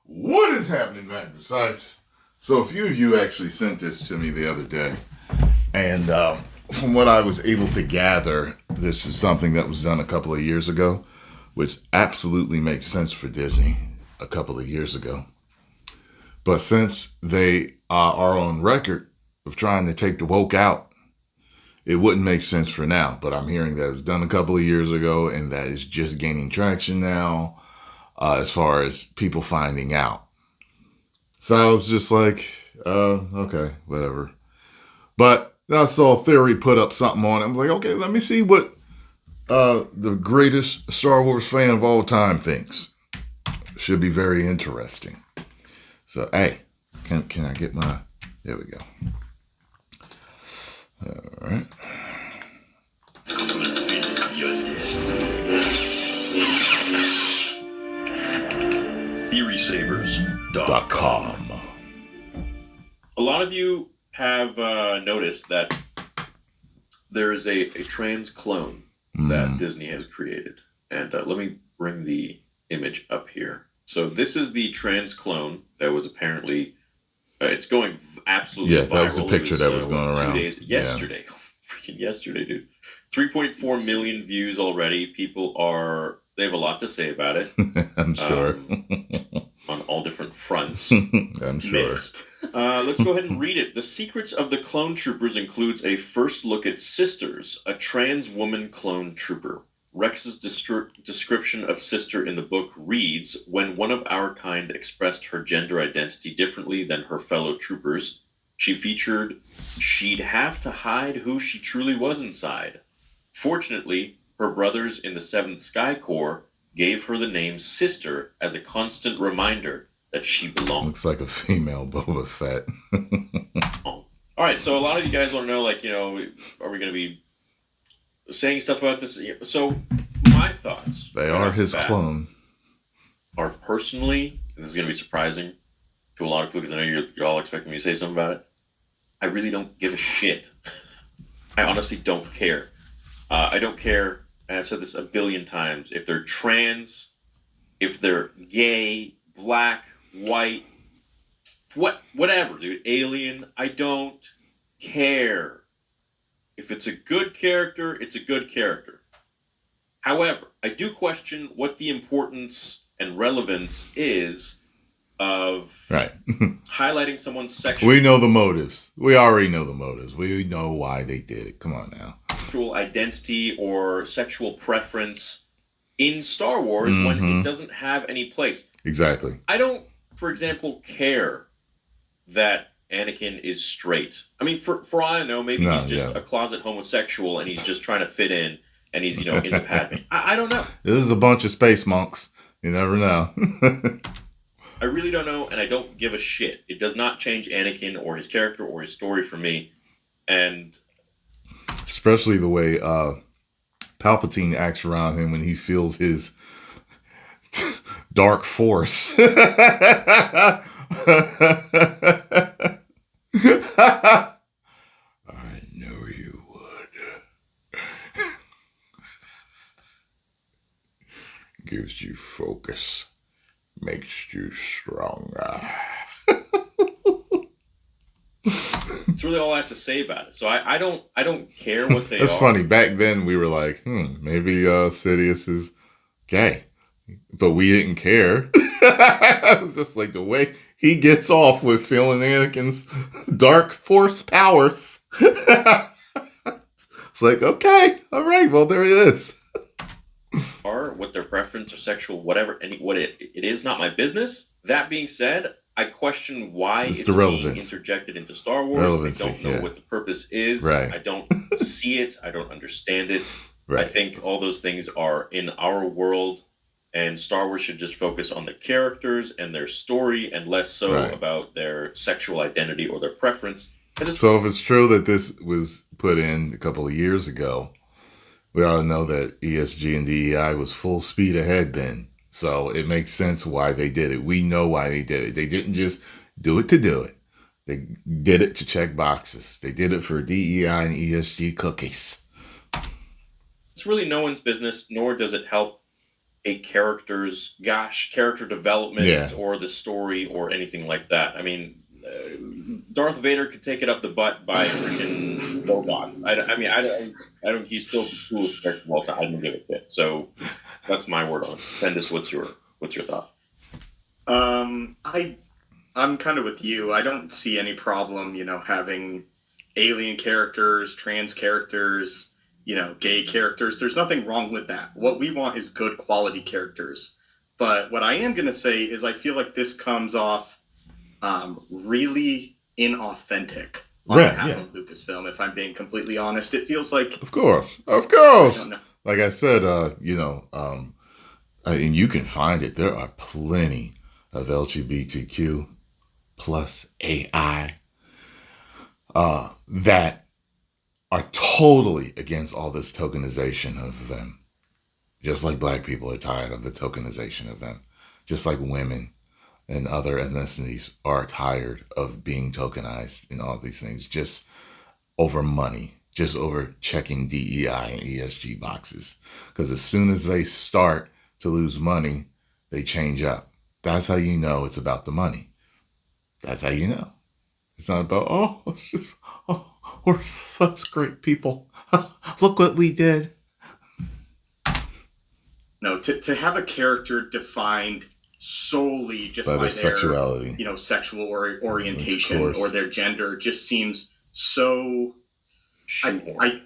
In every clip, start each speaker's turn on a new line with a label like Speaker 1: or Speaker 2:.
Speaker 1: What is happening, Magnus? So a few of you actually sent this to me the other day, and from what I was able to gather, this is something that was done a couple of years ago, which absolutely makes sense for Disney a couple of years ago. But since they are on record of trying to take the woke out, it wouldn't make sense for now. But I'm hearing that it was done a couple of years ago, and that is just gaining traction now. As far as people finding out. So I was just like, okay, whatever. But I saw Theory put up something on it. I was like, okay, let me see what the greatest Star Wars fan of all time thinks. Should be very interesting. So, hey, can I get my... There we go. All right. TheorySabers.com.
Speaker 2: A lot of you have noticed that there is a trans clone that Disney has created. And let me bring the image up here. So this is the trans clone that was apparently, it's going absolutely viral.
Speaker 1: Yeah, that was the picture that was going around.
Speaker 2: Yesterday. Yeah. Freaking yesterday, dude. 3.4 million views already. They have a lot to say about it.
Speaker 1: I'm sure.
Speaker 2: On all different fronts.
Speaker 1: I'm sure.
Speaker 2: Let's go ahead and read it. The Secrets of the Clone Troopers includes a first look at Sisters, a trans woman clone trooper. Rex's description of Sister in the book reads, when one of our kind expressed her gender identity differently than her fellow troopers, she featured she'd have to hide who she truly was inside. Fortunately, her brothers in the 7th Sky Corps gave her the name Sister as a constant reminder that she belonged.
Speaker 1: Looks like a female Boba Fett.
Speaker 2: All right, so a lot of you guys want to know, are we going to be saying stuff about this? So my thoughts...
Speaker 1: They are his clone.
Speaker 2: Are personally, and this is going to be surprising to a lot of people because I know you're all expecting me to say something about it, I really don't give a shit. I honestly don't care. I don't care... And I've said this a billion times. If they're trans, if they're gay, black, white, whatever, dude, alien, I don't care. If it's a good character, it's a good character. However, I do question what the importance and relevance is of highlighting someone's sexual...
Speaker 1: We know the motives. We already know the motives. We know why they did it. Come on now.
Speaker 2: Sexual identity or sexual preference in Star Wars when it doesn't have any place.
Speaker 1: Exactly.
Speaker 2: I don't, for example, care that Anakin is straight. I mean, for all I know, maybe he's just a closet homosexual and he's just trying to fit in and he's, into Padme. I don't know.
Speaker 1: This is a bunch of space monks. You never know.
Speaker 2: I really don't know, and I don't give a shit. It does not change Anakin or his character or his story for me. And...
Speaker 1: especially the way Palpatine acts around him when he feels his dark force. I knew you would. Gives you focus. Makes you stronger.
Speaker 2: That's really all I have to say about it. So I don't care what they
Speaker 1: That's
Speaker 2: are.
Speaker 1: funny. Back then we were like, maybe Sidious is gay. But we didn't care. It was just like the way he gets off with feeling Anakin's dark force powers. It's like, okay, all right, well, there he is.
Speaker 2: Or what their preference or sexual, whatever, what it is not my business. That being said, I question why it's being interjected into Star Wars. I don't know what the purpose is.
Speaker 1: Right.
Speaker 2: I don't see it. I don't understand it.
Speaker 1: Right.
Speaker 2: I think all those things are in our world, and Star Wars should just focus on the characters and their story and less so about their sexual identity or their preference.
Speaker 1: So if it's true that this was put in a couple of years ago, we ought to know that ESG and DEI was full speed ahead then. So it makes sense why they did it. We know why they did it. They didn't just do it to do it. They did it to check boxes. They did it for DEI and ESG cookies.
Speaker 2: It's really no one's business, nor does it help a character's character development
Speaker 1: Yeah.
Speaker 2: or the story or anything like that. I mean, Darth Vader could take it up the butt by freaking robot. I don't. He's still the coolest character of all time. I don't give a shit. So that's my word on it. Bendis, what's your thought?
Speaker 3: I'm kind of with you. I don't see any problem, having alien characters, trans characters, gay characters. There's nothing wrong with that. What we want is good quality characters. But what I am going to say is I feel like this comes off really inauthentic on behalf of Lucasfilm, if I'm being completely honest. It feels like...
Speaker 1: Of course.
Speaker 3: I don't know.
Speaker 1: Like I said, and you can find it. There are plenty of LGBTQ plus AI that are totally against all this tokenization of them. Just like black people are tired of the tokenization of them. Just like women and other ethnicities are tired of being tokenized in all these things. Just over money. Just over checking DEI and ESG boxes. Because as soon as they start to lose money, they change up. That's how you know it's about the money. That's how you know. It's not about, we're such great people. Look what we did.
Speaker 3: No, to have a character defined solely just by their
Speaker 1: sexuality,
Speaker 3: sexual orientation or their gender just seems so shoehorned.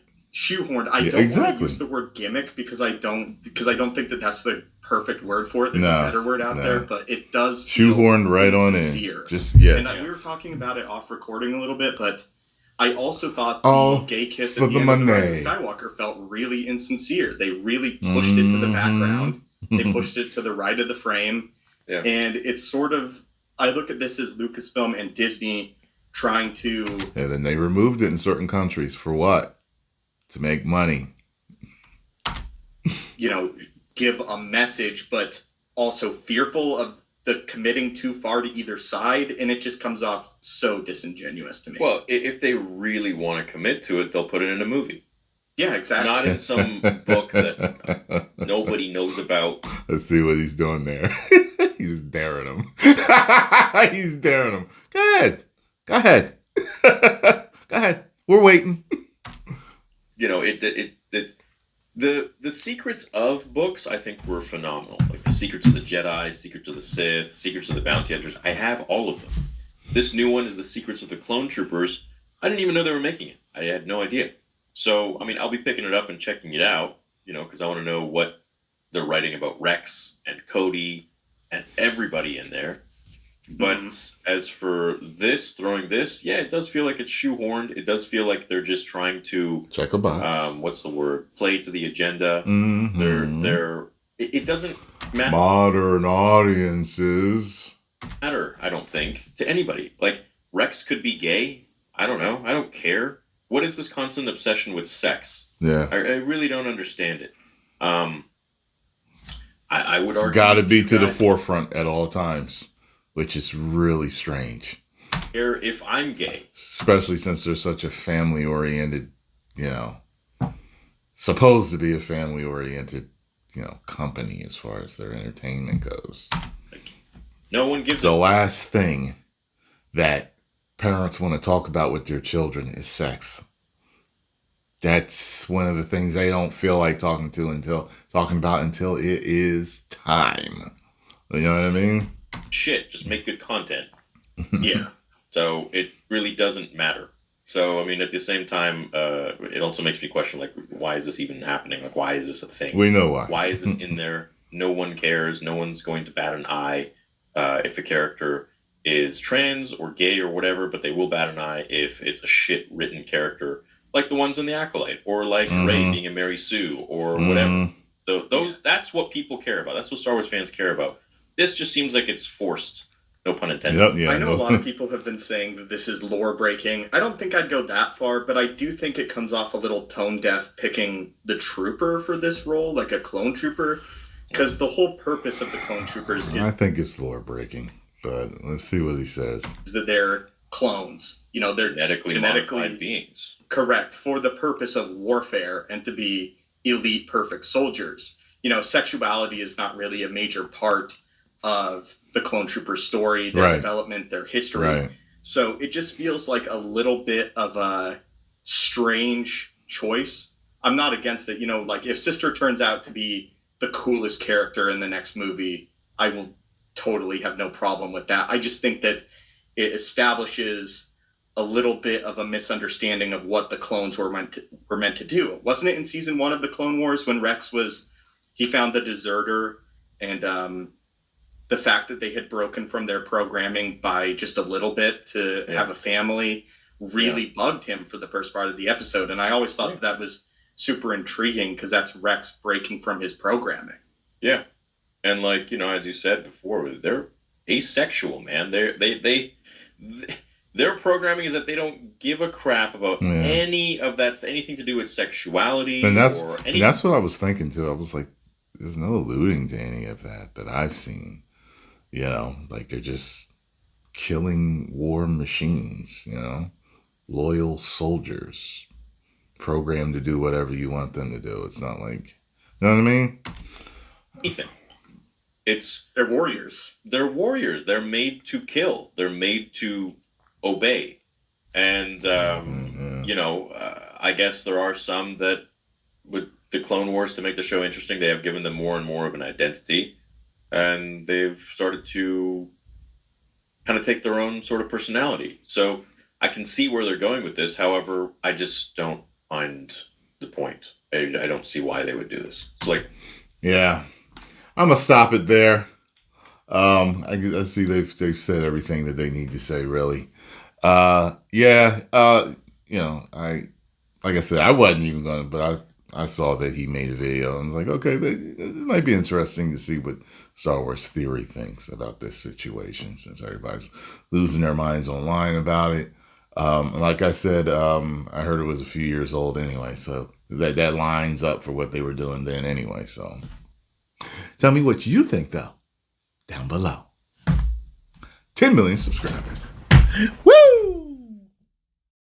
Speaker 3: I don't want to use the word gimmick because I don't think that that's the perfect word for it. There's a better word out there, but it does
Speaker 1: shoehorned right on in.
Speaker 3: And we were talking about it off recording a little bit, but I also thought the gay kiss at the end of The Rise of Skywalker felt really insincere. They really pushed it to the background. They pushed it to the right of the frame. Yeah. And it's sort of, I look at this as Lucasfilm and Disney trying to...
Speaker 1: And then they removed it in certain countries. For what? To make money.
Speaker 3: Give a message, but also fearful of the committing too far to either side, and it just comes off so disingenuous to me.
Speaker 2: Well, if they really want to commit to it, they'll put it in a movie.
Speaker 3: Yeah, exactly.
Speaker 2: Not in some book that nobody knows about.
Speaker 1: Let's see what he's doing there. He's daring him. He's daring him. Go ahead. Go ahead. We're waiting.
Speaker 2: The secrets of books, I think, were phenomenal. Like the Secrets of the Jedi, Secrets of the Sith, Secrets of the Bounty Hunters. I have all of them. This new one is the Secrets of the Clone Troopers. I didn't even know they were making it. I had no idea. So, I'll be picking it up and checking it out, because I want to know what they're writing about Rex and Cody and everybody in there. But as for throwing this, yeah, it does feel like it's shoehorned. It does feel like they're just trying to
Speaker 1: check a box.
Speaker 2: What's the word? Play to the agenda. It doesn't matter.
Speaker 1: Modern audiences
Speaker 2: matter. I don't think to anybody. Like Rex could be gay. I don't know. I don't care. What is this constant obsession with sex?
Speaker 1: Yeah,
Speaker 2: I really don't understand it. I would argue
Speaker 1: it's got to be to the forefront at all times. Which is really strange.
Speaker 2: If I'm gay.
Speaker 1: Especially since they're such a family-oriented, supposed to be a family-oriented, company as far as their entertainment goes.
Speaker 2: No one gives
Speaker 1: the last thing that parents want to talk about with their children is sex. That's one of the things they don't feel like talking about until it is time. You know what I mean?
Speaker 2: Shit, just make good content. Yeah. So it really doesn't matter. So, at the same time, it also makes me question, like, why is this even happening? Like, why is this a thing?
Speaker 1: We know why.
Speaker 2: Why is this in there? No one cares. No one's going to bat an eye if a character is trans or gay or whatever, but they will bat an eye if it's a shit-written character, like the ones in The Acolyte, or like Rey being a Mary Sue, or whatever. So that's what people care about. That's what Star Wars fans care about. This just seems like it's forced. No pun intended.
Speaker 1: Yep, yeah,
Speaker 3: I know a lot of people have been saying that this is lore breaking. I don't think I'd go that far, but I do think it comes off a little tone deaf picking the trooper for this role, like a clone trooper, because the whole purpose of the clone troopers is...
Speaker 1: I think it's lore breaking, but let's see what he says.
Speaker 3: Is that they're clones. They're
Speaker 2: genetically modified beings.
Speaker 3: Correct, for the purpose of warfare and to be elite, perfect soldiers. sexuality is not really a major part of the clone troopers story, their development, their history.
Speaker 1: Right.
Speaker 3: So it just feels like a little bit of a strange choice. I'm not against it. Like if Sister turns out to be the coolest character in the next movie, I will totally have no problem with that. I just think that it establishes a little bit of a misunderstanding of what the clones were meant to do. Wasn't it in season 1 of the Clone Wars when he found the deserter, and the fact that they had broken from their programming by just a little bit to have a family really bugged him for the first part of the episode. And I always thought that was super intriguing because that's Rex breaking from his programming.
Speaker 2: Yeah. And like, as you said before, they're asexual, man. Their programming is that they don't give a crap about any of that, anything to do with sexuality.
Speaker 1: And that's what I was thinking too. I was like, there's no alluding to any of that I've seen. Like they're just killing war machines, loyal soldiers programmed to do whatever you want them to do. It's not like, you know what I mean?
Speaker 2: Ethan.
Speaker 3: They're warriors.
Speaker 2: They're warriors. They're made to kill. They're made to obey. And, I guess there are some that, with the Clone Wars, to make the show interesting, they have given them more and more of an identity. And they've started to kind of take their own sort of personality. So I can see where they're going with this. However, I just don't find the point. I don't see why they would do this. It's like...
Speaker 1: Yeah. I'm going to stop it there. I see they've said everything that they need to say, really. Like I said, I wasn't even going to, but I saw that he made a video. I was like, okay, it might be interesting to see what Star Wars Theory thinks about this situation, since everybody's losing their minds online about it. Like I said, I heard it was a few years old anyway, so that lines up for what they were doing then anyway. So tell me what you think, though, down below. 10 million subscribers.